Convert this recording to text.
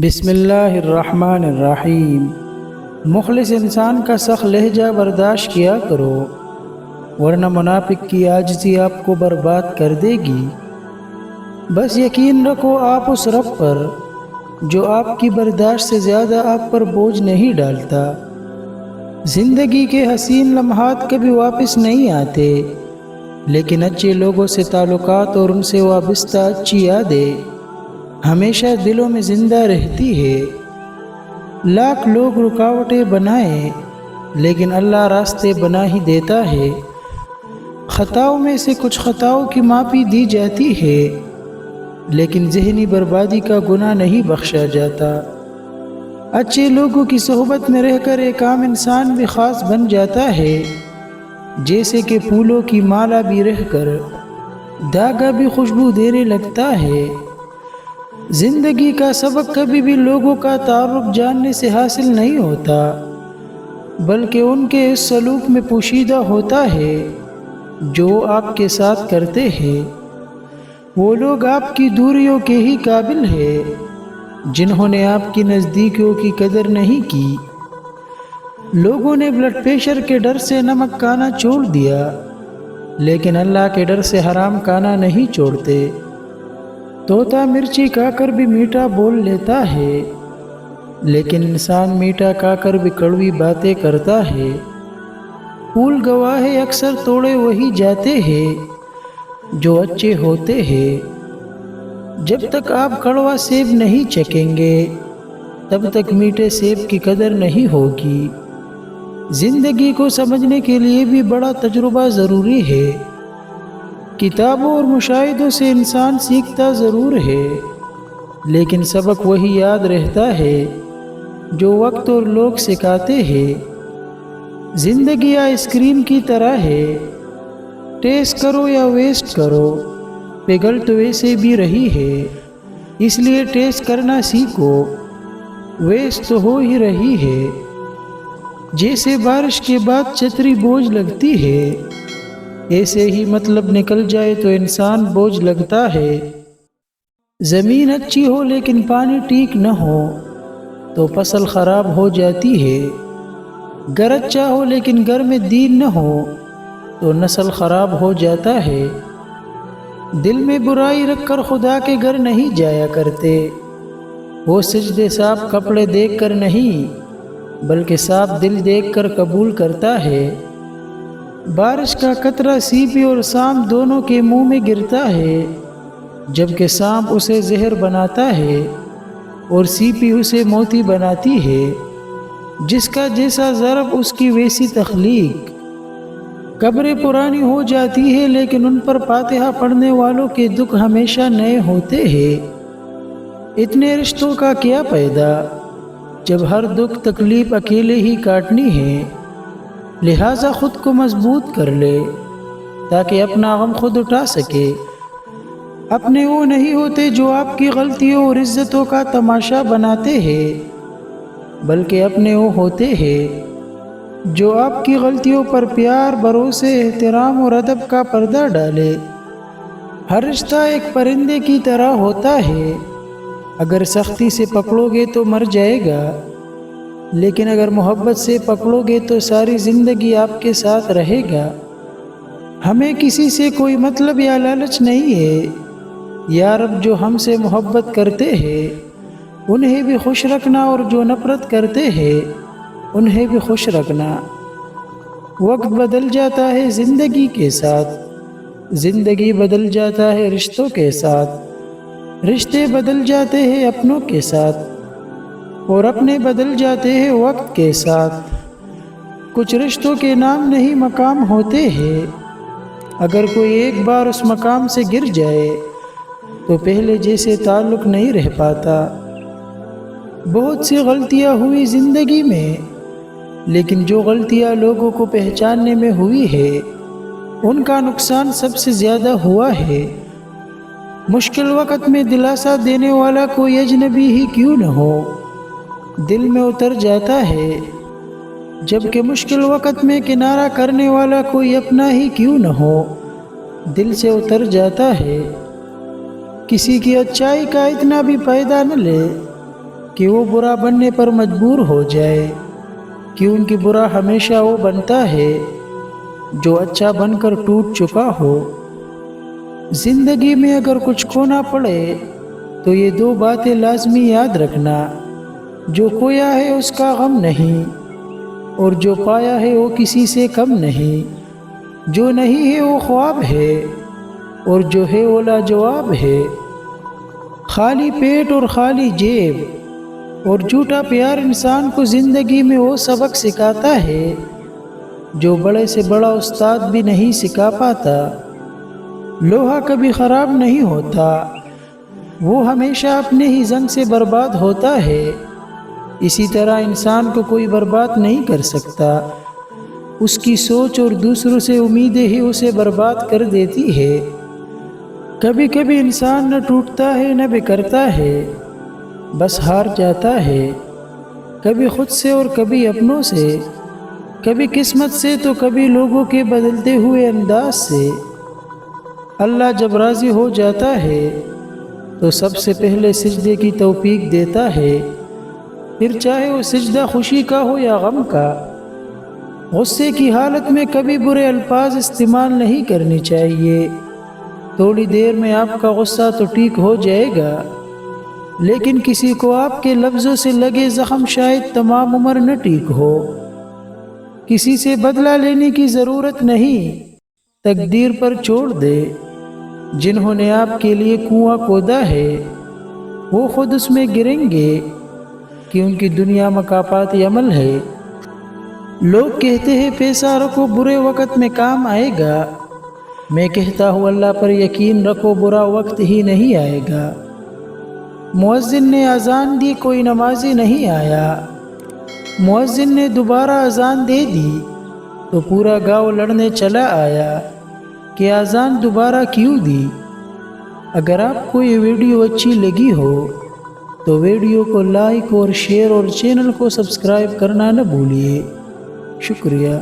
بسم اللہ الرحمن الرحیم۔ مخلص انسان کا سخت لہجہ برداشت کیا کرو، ورنہ منافق کی عاجزی آپ کو برباد کر دے گی۔ بس یقین رکھو آپ اس رب پر جو آپ کی برداشت سے زیادہ آپ پر بوجھ نہیں ڈالتا۔ زندگی کے حسین لمحات کبھی واپس نہیں آتے، لیکن اچھے لوگوں سے تعلقات اور ان سے وابستہ اچھی یادیں ہمیشہ دلوں میں زندہ رہتی ہے۔ لاکھ لوگ رکاوٹیں بنائیں، لیکن اللہ راستے بنا ہی دیتا ہے۔ خطاؤں میں سے کچھ خطاؤں کی معافی دی جاتی ہے، لیکن ذہنی بربادی کا گناہ نہیں بخشا جاتا۔ اچھے لوگوں کی صحبت میں رہ کر ایک عام انسان بھی خاص بن جاتا ہے، جیسے کہ پھولوں کی مالا بھی رہ کر داغا بھی خوشبو دینے لگتا ہے۔ زندگی کا سبق کبھی بھی لوگوں کا تعارف جاننے سے حاصل نہیں ہوتا، بلکہ ان کے اس سلوک میں پوشیدہ ہوتا ہے جو آپ کے ساتھ کرتے ہیں۔ وہ لوگ آپ کی دوریوں کے ہی قابل ہیں جنہوں نے آپ کی نزدیکیوں کی قدر نہیں کی۔ لوگوں نے بلڈ پریشر کے ڈر سے نمک کھانا چھوڑ دیا، لیکن اللہ کے ڈر سے حرام کھانا نہیں چھوڑتے۔ طوطا مرچی کھا کر بھی میٹھا بول لیتا ہے، لیکن انسان میٹھا کھا کر بھی کڑوی باتیں کرتا ہے۔ پھول گواہ اکثر توڑے وہی جاتے ہیں جو اچھے ہوتے ہیں۔ جب تک آپ کڑوا سیب نہیں چکھیں گے، تب تک میٹھے سیب کی قدر نہیں ہوگی۔ زندگی کو سمجھنے کے لیے بھی بڑا تجربہ ضروری ہے۔ کتابوں اور مشاہدوں سے انسان سیکھتا ضرور ہے، لیکن سبق وہی یاد رہتا ہے جو وقت اور لوگ سکھاتے ہیں۔ زندگی آئس کریم کی طرح ہے، ٹیسٹ کرو یا ویسٹ کرو، پگھل تو ویسے بھی رہی ہے۔ اس لیے ٹیسٹ کرنا سیکھو، ویسٹ تو ہو ہی رہی ہے۔ جیسے بارش کے بعد چھتری بوجھ لگتی ہے، ایسے ہی مطلب نکل جائے تو انسان بوجھ لگتا ہے۔ زمین اچھی ہو لیکن پانی ٹھیک نہ ہو تو فصل خراب ہو جاتی ہے۔ گھر اچھا ہو لیکن گھر میں دین نہ ہو تو نسل خراب ہو جاتا ہے۔ دل میں برائی رکھ کر خدا کے گھر نہیں جایا کرتے۔ وہ سجدے صاف کپڑے دیکھ کر نہیں، بلکہ صاف دل دیکھ کر قبول کرتا ہے۔ بارش کا قطرہ سیپی اور سانپ دونوں کے منہ میں گرتا ہے، جبکہ سانپ اسے زہر بناتا ہے اور سیپی اسے موتی بناتی ہے۔ جس کا جیسا ضرب اس کی ویسی تخلیق۔ قبریں پرانی ہو جاتی ہے، لیکن ان پر فاتحہ پڑھنے والوں کے دکھ ہمیشہ نئے ہوتے ہیں۔ اتنے رشتوں کا کیا فائدہ جب ہر دکھ تکلیف اکیلے ہی کاٹنی ہے؟ لہٰذا خود کو مضبوط کر لے تاکہ اپنا غم خود اٹھا سکے۔ اپنے وہ نہیں ہوتے جو آپ کی غلطیوں اور عزتوں کا تماشا بناتے ہیں، بلکہ اپنے وہ ہوتے ہیں جو آپ کی غلطیوں پر پیار، بھروسے، احترام اور ادب کا پردہ ڈالے۔ ہر رشتہ ایک پرندے کی طرح ہوتا ہے، اگر سختی سے پکڑو گے تو مر جائے گا، لیکن اگر محبت سے پکڑو گے تو ساری زندگی آپ کے ساتھ رہے گا۔ ہمیں کسی سے کوئی مطلب یا لالچ نہیں ہے۔ یا رب، جو ہم سے محبت کرتے ہیں انہیں بھی خوش رکھنا، اور جو نفرت کرتے ہیں انہیں بھی خوش رکھنا۔ وقت بدل جاتا ہے زندگی کے ساتھ، زندگی بدل جاتا ہے رشتوں کے ساتھ، رشتے بدل جاتے ہیں اپنوں کے ساتھ، اور اپنے بدل جاتے ہیں وقت کے ساتھ۔ کچھ رشتوں کے نام نہیں مقام ہوتے ہیں، اگر کوئی ایک بار اس مقام سے گر جائے تو پہلے جیسے تعلق نہیں رہ پاتا۔ بہت سی غلطیاں ہوئی زندگی میں، لیکن جو غلطیاں لوگوں کو پہچاننے میں ہوئی ہے ان کا نقصان سب سے زیادہ ہوا ہے۔ مشکل وقت میں دلاسا دینے والا کوئی اجنبی ہی کیوں نہ ہو، دل میں اتر جاتا ہے، جبکہ مشکل وقت میں کنارہ کرنے والا کوئی اپنا ہی کیوں نہ ہو، دل سے اتر جاتا ہے۔ کسی کی اچائی کا اتنا بھی فائدہ نہ لے کہ وہ برا بننے پر مجبور ہو جائے، کیونکہ برا ہمیشہ وہ بنتا ہے جو اچھا بن کر ٹوٹ چکا ہو۔ زندگی میں اگر کچھ کھونا پڑے تو یہ دو باتیں لازمی یاد رکھنا: جو کھویا ہے اس کا غم نہیں، اور جو پایا ہے وہ کسی سے کم نہیں۔ جو نہیں ہے وہ خواب ہے، اور جو ہے وہ لاجواب ہے۔ خالی پیٹ اور خالی جیب اور جھوٹا پیار انسان کو زندگی میں وہ سبق سکھاتا ہے جو بڑے سے بڑا استاد بھی نہیں سکھا پاتا۔ لوہا کبھی خراب نہیں ہوتا، وہ ہمیشہ اپنے ہی زنگ سے برباد ہوتا ہے۔ اسی طرح انسان کو کوئی برباد نہیں کر سکتا، اس کی سوچ اور دوسروں سے امیدیں ہی اسے برباد کر دیتی ہے۔ کبھی کبھی انسان نہ ٹوٹتا ہے نہ بکھرتا ہے، بس ہار جاتا ہے، کبھی خود سے اور کبھی اپنوں سے، کبھی قسمت سے تو کبھی لوگوں کے بدلتے ہوئے انداز سے۔ اللہ جب راضی ہو جاتا ہے تو سب سے پہلے سجدے کی توفیق دیتا ہے، پھر چاہے وہ سجدہ خوشی کا ہو یا غم کا۔ غصے کی حالت میں کبھی برے الفاظ استعمال نہیں کرنے چاہیے۔ تھوڑی دیر میں آپ کا غصہ تو ٹھیک ہو جائے گا، لیکن کسی کو آپ کے لفظوں سے لگے زخم شاید تمام عمر نہ ٹھیک ہو۔ کسی سے بدلہ لینے کی ضرورت نہیں، تقدیر پر چھوڑ دے۔ جنہوں نے آپ کے لیے کنواں کھودا ہے وہ خود اس میں گریں گے، کیونکہ دنیا مکافاتی عمل ہے۔ لوگ کہتے ہیں پیسہ رکھو برے وقت میں کام آئے گا، میں کہتا ہوں اللہ پر یقین رکھو برا وقت ہی نہیں آئے گا۔ مؤذن نے اذان دی، کوئی نمازی نہیں آیا۔ مؤذن نے دوبارہ اذان دے دی تو پورا گاؤں لڑنے چلا آیا کہ اذان دوبارہ کیوں دی۔ اگر آپ کو یہ ویڈیو اچھی لگی ہو تو ویڈیو کو لائک اور شیئر اور چینل کو سبسکرائب کرنا نہ بھولیے۔ شکریہ۔